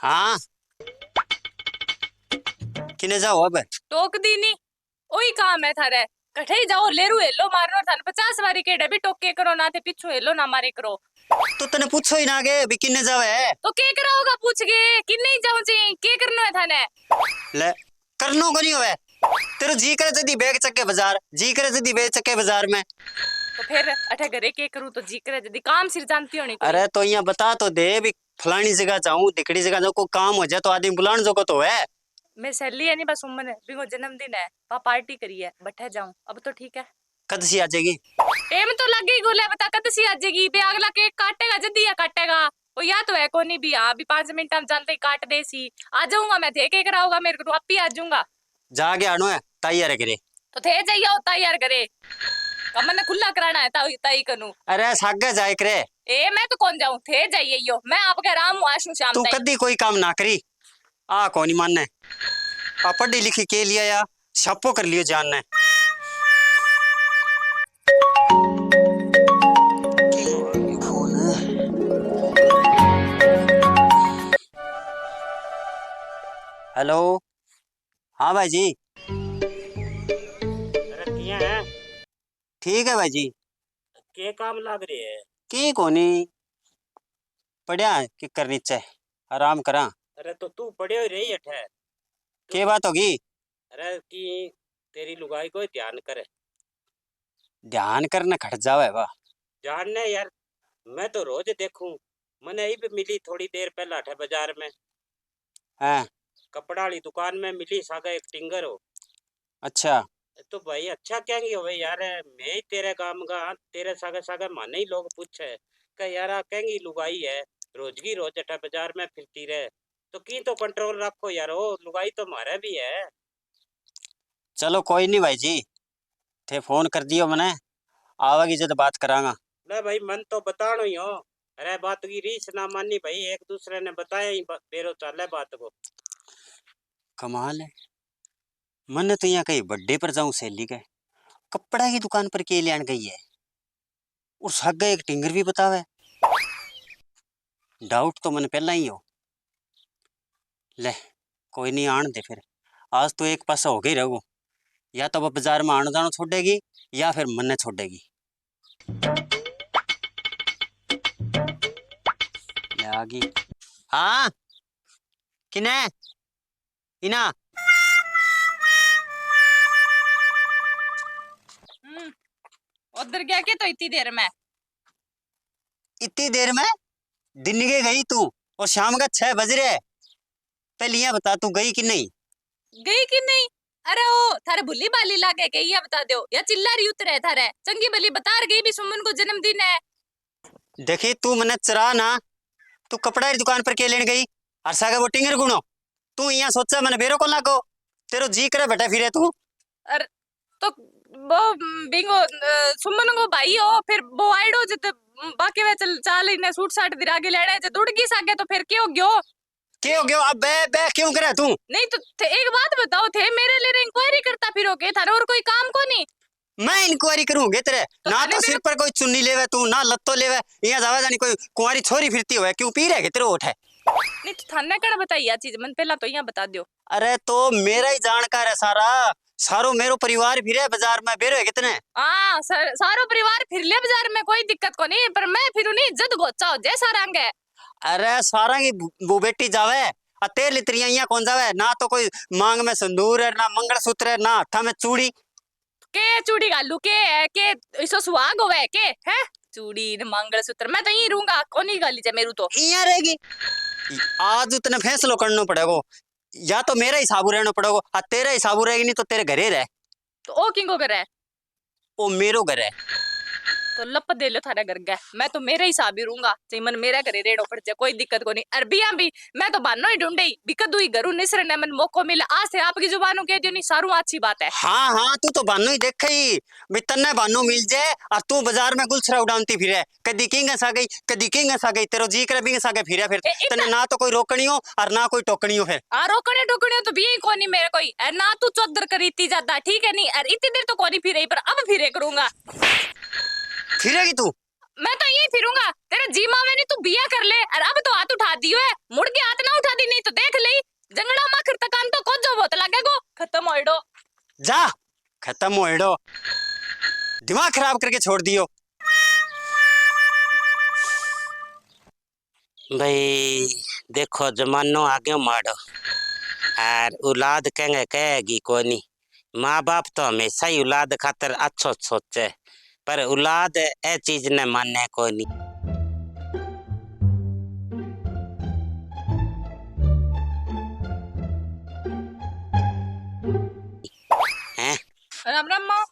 हाँ किने जाओ अब। टोक दी नी ओही काम है थारे। कठे ही जाओ लेरू हेलो मारनो थाने 50 बारी केड़े भी टोके करो ना थे पिछू हेलो ना मारे करो। तो तने पूछो ही ना आगे भी किने जावे। तो के कराओगा पूछ के किन्ने ही जाऊं जी के करनो है थाने। ले करनो को नहीं होवे। तेरे जी करे जदी बैग चक्के बाजार जी करे जदी बैग चक्के बाजार में। तो फिर अठे घरे के करूं तो जी करे जदी काम सिर जानती होनी कोई। अरे तो यहाँ बता तो दे भी फलानी जगह जाऊं टिकड़ी जगह जाऊं को काम हो जाए तो आदमी बुलाने जो को तो है। मैं सहेली है नहीं बस उम्र बिगो जन्मदिन है पा पार्टी करी है बैठे जाऊं अब तो ठीक है। कद सी आ जाएगी। टेम तो लग गई गोले बता कद सी आ जाएगी बे अगला केक काटेगा जदी या काटेगा। वो या तो है कोनी भी हाँ भी 5 मिनट हम जानते ही काट दे सी आ जाऊंगा मैं थे के कराऊंगा मेरे को आप ही आ जाऊंगा। जाके आनो है तैयार करे। तो थे जाइए होता यार करे कमन ने खुला कराना है ताई ताई कनु। अरे सागे जाए करे। ए मैं तो कौन जाऊं थे जाइए यो मैं आपके राम हूं आशु शाम तू ताई। कदी कोई काम ना करी आ कौन मानने आ पढ़ी लिखी के लिया या छापो कर लियो जान ने। हेलो हाँ भाई जी। अरे किया है ठीक है भाई जी। के काम लाग रही है। की कोनी पढ़िया कि करनी चाहे आराम करा। अरे तो तू पढ़े ही रही है के बात होगी। अरे कि तेरी लुगाई को ध्यान करे। ध्यान करना खट जावे वाह। जानने यार मैं तो रोज देखूं मैंने ही भी मिली थोड़ी देर पहले अठे बाजार में हैं कपड़ा वाली दुकान में मिली सागा एक टिंगर हो। अच्छा तो भाई अच्छा क्या नहीं हो भाई यार मैं ही तेरे काम का तेरे सागे सागे माने ही लोग पूछे कि यार आ कहेंगी लुगाई है रोज की रोज अठे बाजार में फिरती रहे तो की तो कंट्रोल रखो यार ओ लुगाई तो मारे भी है। चलो कोई नहीं भाई जी थे फोन कर दियो मैंने आवागी जब बात करांगा। ले भाई मन तो बतानो ही हो। अरे बात की रीस ना मानी भाई एक दूसरे ने बताया ही बेरो चाले बात को। कमाल है मन तो यहाँ कहीं बर्थडे पर जाऊं सहेली के कपड़ा की दुकान पर के लियान गई है और सागे एक टिंगर भी बतावे। डाउट तो मन पहला ही हो। ले कोई नहीं आन दे फिर आज तो एक पासा हो गई रहो या तो वो बाजार में आना जाना छोड़ेगी या फिर मन छोड़ेगी। ले आ गई। हाँ किने इना उधर गया के तो इतनी देर में। इतनी देर में दिन के गई तू और शाम का 6 बज रहे। पहले ये बता तू गई कि नहीं। गई कि नहीं। अरे ओ थारे भुली बाली लागे के ये बता दो या चिल्ला रही उतरे थारे चंगी भली बता गई भी सुमन को जन्मदिन है। देखी तू मने चरा ना तू कपड़ा की दुकान पर के लेने गई और सागे वो टिंगर गुनो तू यहाँ सोचा मैंने बेरो को लागो तेरो जी करे बैठा फिरे तू। अरे तो वो बिंगो सुमन को भाई हो फिर वो आइडो जत बाकी वे चल चाल इने सूट साट दिरा के लेने जे दुड़ की सागे तो फिर क्यों गयो। के हो गयो अब बे बे क्यों करे तू। नहीं तो एक बात बताओ थे मेरे लिए इंक्वायरी करता फिरोगे थारे और कोई काम को नहीं। मैं इंक्वायरी करूंगे तेरे तो ना तो सिर पर कोई चुन्नी लेवे तू ना लत्तो लेवे यहाँ जावा जानी कोई कुंवारी छोरी फिरती हुए क्यों पी रहे तेरे ओठ है। नहीं तो थाने कड़ा बताई या चीज मन पहला तो यहाँ बता दियो। अरे तो मेरा ही जानकार है सारा सारो मेरो परिवार फिरे बाजार में बेरो है कितने। हाँ सारो परिवार फिर ले बाजार में कोई दिक्कत को नहीं पर मैं फिरू नहीं जद गोचा हो जय सारंगे। अरे सारा की वो बेटी जावे तेल लितरिया यहाँ कौन जावे ना तो कोई मांग में सिंदूर है ना मंगलसूत्र है ना हथा में चूड़ी। के चूड़ी गालू के है के इसो सुहाग होवे के है चूड़ी न मंगलसूत्र मैं तो यही रहूंगा कोनी गाली जे मेरू तो यहाँ रहेगी। आज उतने फैसलो करना पड़ेगा या तो मेरा हिसाब रहना पड़ेगा तेरा हिसाब रहेगी नहीं तो तेरे घरे रह। तो ओ किंगो करे ओ मेरो घर है। तो लप दे लो थारा घर गए, मैं तो मेरे हिसाब ही रहूंगा, चाहे मन मेरा घरे रेड़ो पड़ जाए, कोई दिक्कत को नहीं। अरबिया भी मैं तो बहानो ही ढूंढे ही बिकदू ही घरू निसरने मन मौको मिला, आज से आपकी जुबानों कह दियो नहीं सारू अच्छी बात है। हाँ हाँ, तू तो बानो ही देख ही भी तन्ने बानो मिल जाए और तू बाजार में गुलछरा उड़ाती फिरे, कदी किंगस आ गई कदी किंगस आ गई, तेरो जी करे बिंगस आगे फिरे, फिर तन्ने ना तो कोई रोकनी हो और ना कोई टोकनी हो। फिर रोकने टोकने तो भी कोनी मेरे कोई, ना तू चौधर करीती जाता ठीक है नहीं, और इतनी देर तो कोनी फिरे, पर अब फिरे करूंगा। फिरेगी तू? मैं तो यही फिरूंगा, तेरे जी मावे नहीं, तू बिया कर ले, और अब तो हाथ उठा दियो है, मुड़ के हाथ ना उठा दी नहीं तो देख ले जंगड़ा माखर तकान तो को जो बहुत लगेगो, खत्म होइडो। जा खत्म होइडो, दिमाग खराब करके छोड़ दियो। भाई देखो जमानो आगे माड़ो, और औलाद कहेंगे कहेगी कोनी, माँ बाप तो हमेशा ही औलाद खातर अच्छो सोचे, पर औलाद ए चीज ने माने कोनी। हैं? राम राम माँ।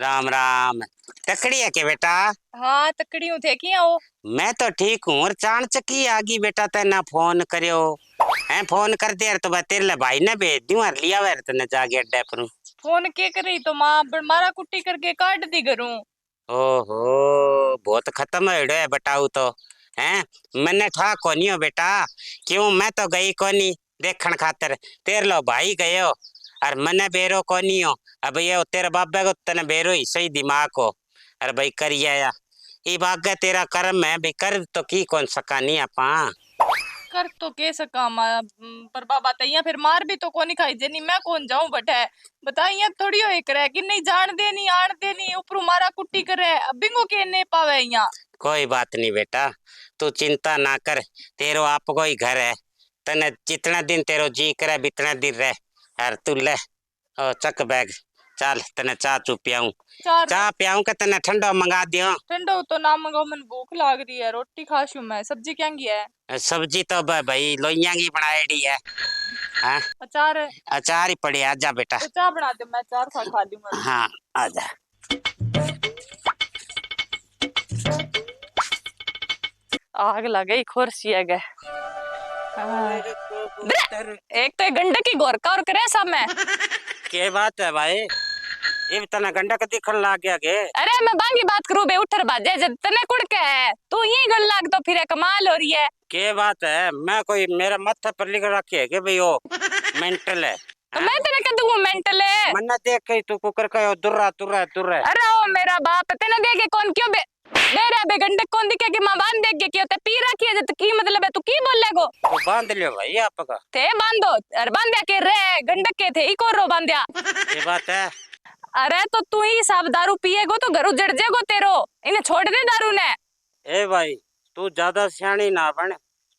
राम राम, तकड़ी है के बेटा? हाँ तकड़ी हूँ, थे किया हो? मैं तो ठीक हूँ, और चाणचकी आगी बेटा तेना फोन करियो हैं, फोन कर दे तो मैं तेरे लिए भाई ने भेज दूं और लिया वे तने जाके अड्डे पर। फोन के करी तो माँ मारा कुट्टी करके काट दी करूँ। ओहो बहुत खत्म है बताऊ तो हैं, मैंने ठा कोनी हो बेटा, क्यों मैं तो गई कोनी देखण खातर, तेरे लो भाई गयो और मैंने बेरो कोनी हो, अब ये तेरे बाबे को तने बेरो ही सही दिमाग को, अरे भाई करिया या ये भाग्य तेरा कर्म है भाई, कर तो की कौन सका नहीं आपा कर तो के सका माँ, पर बाबा तैया फिर मार भी तो कोनी खाई जेनी, मैं कौन जाऊं बटे बताइए, थोड़ी हो एक रह कि नहीं जान दे नहीं आन दे नहीं, ऊपर मारा कुट्टी करे बिंगो के ने पावे यहाँ। कोई बात नहीं बेटा, तू चिंता ना कर, तेरो आप को ही घर है, तने जितना दिन तेरो जी करे बितना दिन रह, यार तू ले ओ चक बैग, चल तने चा चू पियाऊं, चा पियाऊं के तने ठंडा मंगा दियो। ठंडा तो ना मंगाओ, मन भूख लाग रही है, रोटी खाशू मैं, सब्जी क्या है? सब्जी तो भाई लोइया की बनाएड़ी है, हाँ अचार है? अचार ही पड़े, आजा बेटा। तो चाय बना दे, मैं अचार खा लूंगा। हाँ आजा। आग लगे खुर्सी है गए, एक तो गंडक की गोरका और करे सब में। के बात है भाई, ये तना गंडक दिखन लाग गया के? अरे मैं बांगी बात करूं बे, उठर बाजे जब तने कुड़ के है तू यही गल लाग तो फिर कमाल हो रही है। के बात है, मैं कोई मेरे माथे पर लिख रखी है के भाई वो मेंटल है? तो मैं तेरे कह दूंगा मेंटल है, मन्ना देख के तू कुकर का दुर्रा तुर्रा तुर्रा। अरे ओ मेरा बाप तेने देखे कौन क्यों बे मेरा बे गंडक कौन दिखे कि मां बांध देख के क्यों ते पी रखी है, तो की मतलब है तू की बोल लेगो? तो बांध लियो भाई आपका, थे बांधो अरे बांध्या के रे गंडक के थे इको रो बांध्या। ये बात है। अरे तो तू ही सब दारू पिएगो तो घर उजड़ जेगो तेरो, इन्हें छोड़ दे दारू ने। ए भाई तू ज्यादा सियाणी ना बन,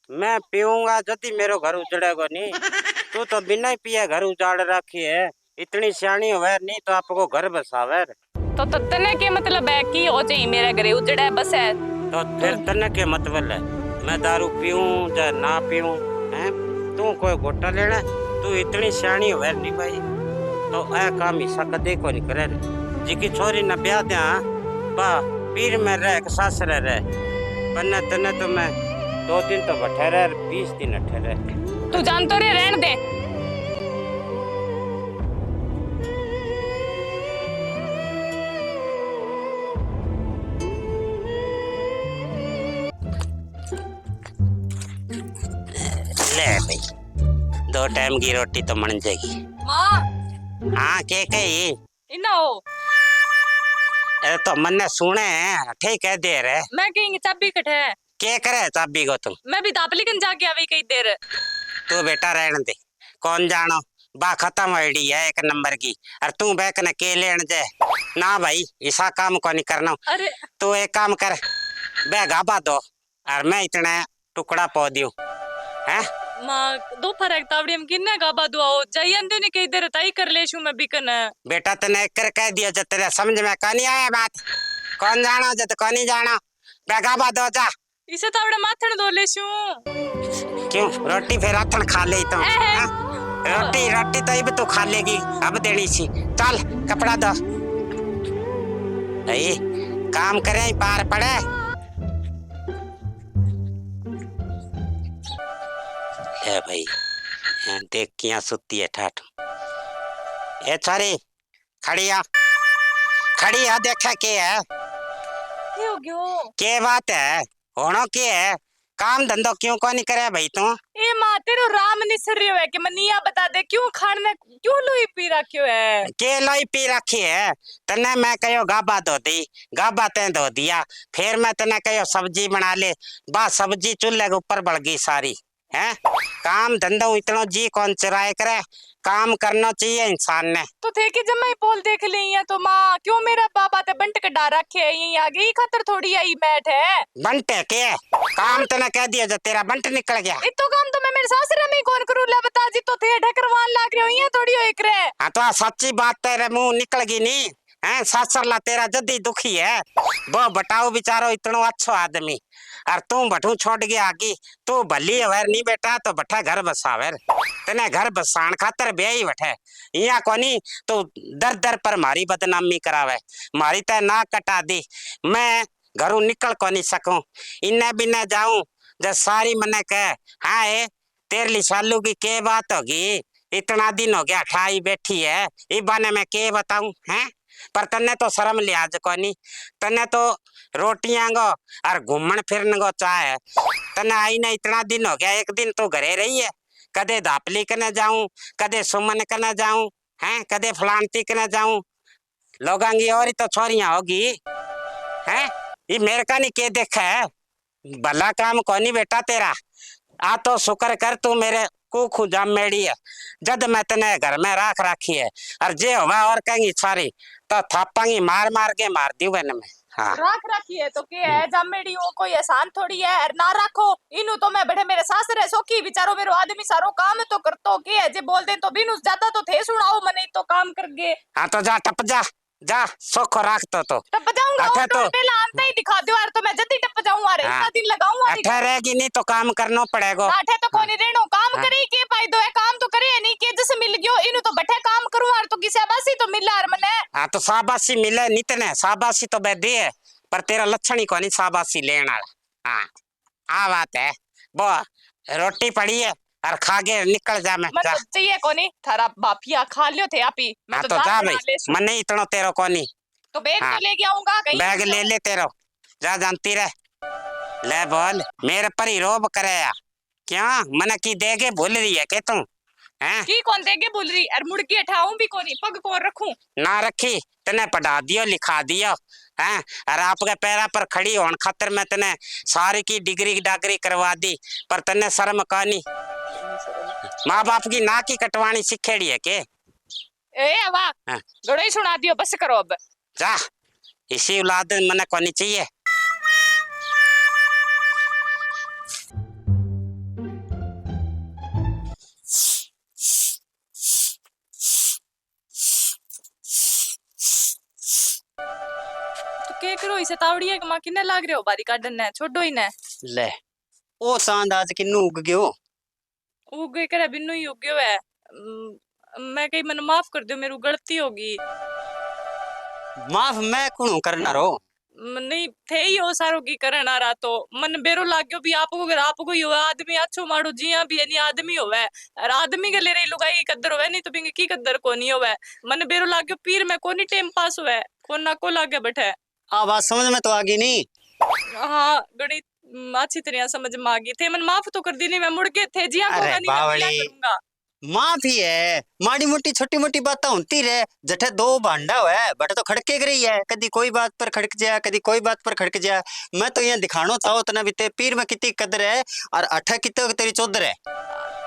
मैं पीऊंगा जदी मेरो घर उजड़ेगा नहीं, तू तो बिना ही पिए घर उजाड़ रखी है, इतनी सियाणी होवे नहीं तो आपको घर बसावे। तो तने के मतलब है कि हो चाहिए मेरे घरे उजड़े बस है, तो फिर तने के मतलब है मैं दारू पीऊं या ना पीऊं हैं? तू कोई गोटा लेना, तू इतनी सियाणी होवे नहीं भाई, तो ऐ काम हिस्सा कदे को नहीं करे, जिकी छोरी न ब्याह दिया बा पीर में रह सासरे रह, पन्ने तने तो मैं 2 दिन तो बैठे रह, 20 दिन अठे रह। तू जान तो रे रहन दे। ले भाई 2 टाइम की रोटी तो बन जाएगी। माँ हाँ के कही इना हो, अरे तो मन्ने सुने ठीक है दे रहे, मैं कहीं चाबी कटे के करे चाबी को तुम? मैं भी दापलिकन जाके आवी कई देर। तू बेटा रहने दे, कौन जानो बा खत्म होड़ी है 1 नंबर की, और तू बैक न के लेन जे ना भाई, ऐसा काम को नहीं करना। अरे तू एक काम कर, बैगा बा दो और मैं इतना टुकड़ा पौ दियो हैं। माँ दोपहर एक तावड़ी हम किन्ने गाबा दुआओ जाइए ने कई देर ताई कर लेशु मैं बिकन। बेटा तने एक कर कह दिया जब तेरे समझ में कौन आया बात, कौन जानो जब कौन नहीं जानो, बैगा बा दो जा। इसे तावड़े माथन दो लेशु। क्यों रोटी फिर आथन खा ले तो रोटी रोटी तो अब तू खा लेगी, अब देनी सी, चल कपड़ा दो। काम करे ही पार पड़े। ले भाई देख किया सुती है ठाठ। ए छोरी खड़ी आ देखा के है क्यों क्यों के बात है होनो के है काम धंधो क्यों को नहीं करे भाई तू? ए माँ तेरो राम निसरियो है कि मनिया बता दे क्यों खाने क्यों लोई पी रखियो है? के लोई पी रखी है तने मैं कहो गाबा धो दी गाबा ते धो दिया फिर मैं तने कहो सब्जी बना ले बा सब्जी चूल्हे के ऊपर बढ़ गई सारी है। काम धंधो इतना जी कौन चुराए करे काम करना चाहिए इंसान ने। तो थे कि जब मैं पोल देख ली है तो माँ क्यों मेरा बाबा ते बंट के डा रखे है यहीं आ गई खातर थोड़ी आई बैठ है। बंट है के काम तने कह दिया जो तेरा बंट निकल गया। इतो काम तो मैं मेरे सासरे में ही कौन करूँ ले बता जी तो थे ढकरवान लाग रहे हो ये थोड़ी हो एक रे। हाँ तो सच्ची बात तेरे मुंह निकल गई नी है सासरला तेरा जदी दुखी है वो बताओ बेचारो इतना अच्छा आदमी और तू बठू छोड़ गया आगी तू भली अवेर नहीं बेटा तो बठा घर बसावेर तने घर बसान खातर ब्याही बैठे यहाँ कोनी तो दर दर पर मारी बदनामी करावे मारी ते नाक कटा दी मैं घरों निकल को नहीं सकूं इन्ने बिन्ने जाऊं जब सारी मने कह हाँ ए तेरली सालू की के बात होगी इतना दिन हो गया खाई बैठी है इस बाने में के बताऊं हैं पर तन्ने तो शर्म लिहाज कोनी तन्ने तो रोटियां गो और घूमन फिरन गो चाहे तन्ने आई ना इतना दिन हो गया एक दिन तो घरे रही है कदे दापली कने जाऊं कदे सुमन कने जाऊं हैं कदे फलांती कने जाऊं लोगांगी और ही तो छोरियां होगी हैं ये मेरे का नहीं के देखा है भला काम कोनी बेटा तेरा आ तो शुक्र कर तू मेरे कुखू जाम मेड़ी है जद मैं तने घर में राख रखी है और जे हुआ और कहेंगी सारी तो थापांगी मार मार के मार दी बन में। हाँ राख रखी है तो के है जामेड़ी हो कोई आसान थोड़ी है और ना रखो इनु तो मैं बैठे मेरे सासरे सोकी बिचारो मेरो आदमी सारो काम तो करतो के है जे बोल दे तो बिनु ज्यादा तो थे सुनाओ मने तो काम कर गे। हाँ तो जा टप जा सोखो राख तो टप जाऊंगा अच्छा तो पहले आंता ही दिखा दो यार तो मैं जल्दी टप जाऊं अरे इतना दिन लगाऊं अरे अठे रहेगी नहीं तो काम करना पड़ेगा नाठे तो कोनी रेनो काम करे के फायदो है काम तो करे नहीं के जैसे मिल गयो इनु तो बैठे काम करूं यार तो किसी शाबाशी तो मिला यार मने। हाँ तो शाबाशी मिले नितने शाबाशी तो बेदी है पर तेरा लक्षण ही कोनी शाबाशी लेने वाला। हाँ आ बात है वो रोटी पड़ी है और खा के निकल जा मैं जा। तो चाहिए कोनी थारा बापिया खा लियो थे आपी मैं हाँ तो तो जा भाई मन नहीं इतना तेरो कोनी तो बैग हाँ। तो लेके आऊंगा कहीं बैग ले ले तेरो जा जानती रह ले बोल मेरे पर ही रोब करे या क्या मन की देगे भूल रही है के तू हैं की कौन देगे बोल रही और मुड़ के उठाऊं भी कोनी पग कौन रखूं ना रखी तने पढ़ा दियो लिखा दियो हैं और आपके पैरा पर खड़ी होने खातिर मैं तने सारी की डिग्री डागरी करवा दी पर तने शर्म कानी माँ बाप की ना की कटवानी सिखेड़ी है के ए वाह हाँ। गड़ोई सुना दियो बस करो अब जा इसी औलाद मने कोनी चाहिए। तो के करो इसे तावड़ी है कि मां किने लाग रहे हो बारी काटन ने छोड़ो ही ने ले ओ चांद आज किन्नू उग गयो उगे करे बिन्नू ही उग्यो है मैं कहीं मन माफ कर दो मेरी गलती होगी माफ मैं कौन करना रो नहीं थे ही हो सारो की करन आ रहा तो मन बेरो लाग गयो भी आपको अगर आपको ही हो आदमी अच्छो मारो जिया भी नहीं आदमी होवे और आदमी के ले रही लुगाई की कद्दर होवे नहीं तो बिंग की कद्दर कोनी होवे मन बेरो लाग गयो पीर में कोनी टाइम पास होवे कोना को लागे बैठे आवाज समझ में तो आ गई नहीं। हाँ गणी अच्छी तरह समझ में आ गई थे मन माफ तो कर दी नहीं मैं मुड़ के थे जिया को अरे नहीं मैं बावली। क्या करूंगा माफी है माड़ी मोटी छोटी मोटी बातें होती रहे जठे दो भांडा है बट तो खड़के रही है कदी कोई बात पर खड़क जाए कदी कोई बात पर खड़क जाए। मैं तो यहाँ दिखानो चाहो तना भी ते पीर में कितनी कदर है और अठा कितने तेरी चौधर है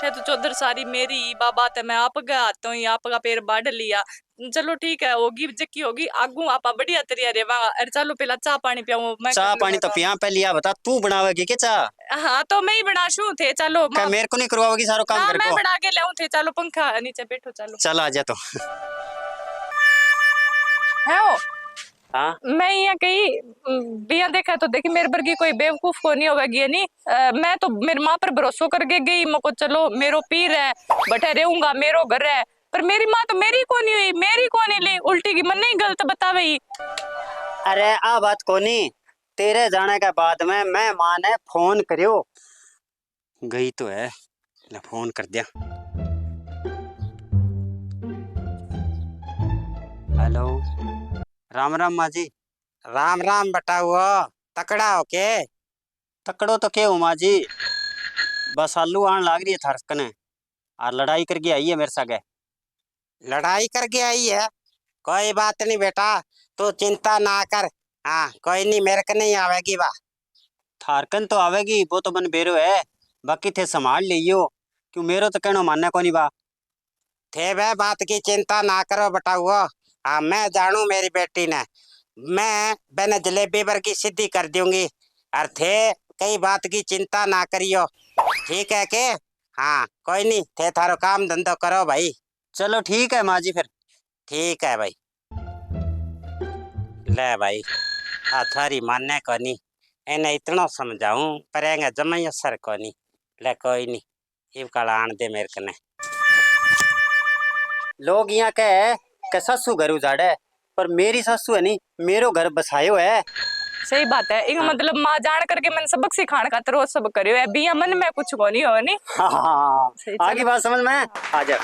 थे तो चौधर सारी मेरी बाबा ते मैं आप गया तो ही आपका पैर बाढ़ लिया चलो ठीक है होगी जक्की होगी आगू आपा बढ़िया तरिया रेवा अरे चलो पहला चाह पानी पियाऊं मैं चाह पानी तो पिया पहले या बता तू बनावेगी के चाह हाँ तो मैं ही बना शू थे चलो क्या मेरे को नहीं करवाओगी सारो काम हाँ घर मैं को बना के लाऊं थे चलो पंखा नीचे बैठो चलो चल आ जा तो है वो हाँ मैं यहाँ कहीं बिया देखा तो देखी मेरे वर्गी कोई बेवकूफ को नहीं होगी नहीं मैं तो मेरी माँ पर भरोसा करके गई मको चलो मेरो पीर है बटे रहूंगा मेरो घर है पर मेरी माँ तो मेरी को नहीं हुई मेरी को नहीं ली उल्टी की मन नहीं गलत बतावे अरे आ बात कोनी, तेरे जाने के बाद में मैं माँ ने फोन करियो, गई तो है, ले फोन कर दिया। हेलो, राम राम माँ जी। राम राम बेटा, हुआ तकड़ा हो के? तकड़ो तो क्या हूँ माँ जी, बस आलू आन लाग रही है थार कने, और लड़ाई करके आई है मेरे सागे। लड़ाई करके आई है? कोई बात नहीं बेटा, तू चिंता ना कर। हाँ कोई नहीं, मेरे को नहीं आवेगी बा। थारकन तो आवेगी, वो तो मन बेरो है, बाकी थे संभाल लियो, क्यों मेरो तो कहनो मानने को नहीं बा। थे वह बात की चिंता ना करो बेटा। हुआ हाँ, मैं जानू मेरी बेटी ने, मैं बेने जलेबी वर्गी सीधी कर दूंगी। और थे कई बात की चिंता ना करियो, ठीक है के? हाँ कोई नहीं, थे थारो काम धंधो करो भाई। चलो ठीक है माँ जी फिर। ठीक है भाई। ले भाई, आ थारी मानने को नहीं, इन्हें इतना समझाऊं पर एंगे जमाई असर को नहीं। ले कोई नहीं, इव कल आन दे मेरे कने। लोग यहाँ कहे कि सासू घर उजाड़े, पर मेरी सासू है नहीं, मेरो घर बसायो है। सही बात है, एक हाँ। मतलब माँ जान करके मन सबक सिखाने खातर वो सब करियो है, बिया मन में कुछ को नहीं हो नहीं। हाँ, सही, आगे चलो। बात समझ में आ जा।